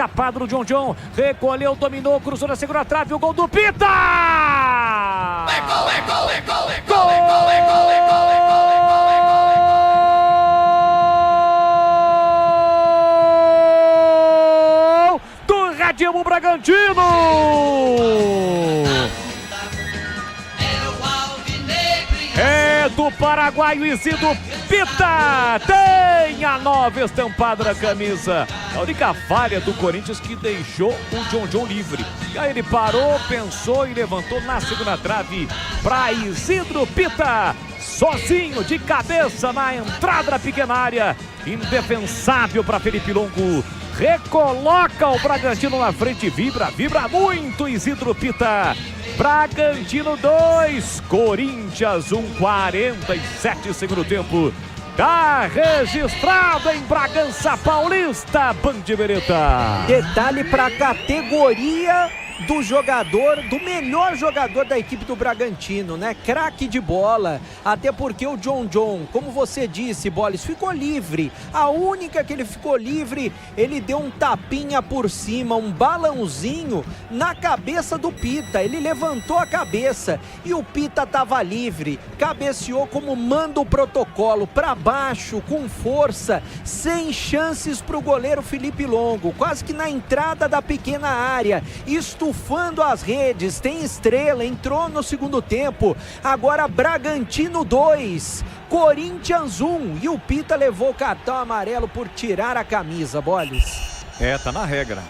escapada do John. Recolheu, dominou, cruzou na segunda trave, o gol do Pita! Do Red Bull Bragantino! É do paraguaio Isidro Pita, tem a 9 estampada na camisa. A única falha do Corinthians que deixou o John livre. E aí ele parou, pensou e levantou na segunda trave para Isidro Pita. Sozinho, de cabeça na entrada da pequena área. Indefensável para Felipe Longo. Recoloca o Bragantino na frente, vibra muito Isidro Pita. Bragantino 2, Corinthians 1, 47 segundo tempo. Tá registrado em Bragança Paulista, Bandeireta. Detalhe para a categoria do jogador, do melhor jogador da equipe do Bragantino, né? Craque de bola, até porque o John, como você disse, Bolis, ficou livre. A única que ele ficou livre, ele deu um tapinha por cima, um balãozinho na cabeça do Pita. Ele levantou a cabeça e o Pita tava livre, cabeceou como manda o protocolo, para baixo, com força, sem chances para o goleiro Felipe Longo, quase que na entrada da pequena área, estufando as redes, tem estrela, entrou no segundo tempo. Agora Bragantino 2, Corinthians 1, e o Pita levou o cartão amarelo por tirar a camisa, Bolis. Tá na regra.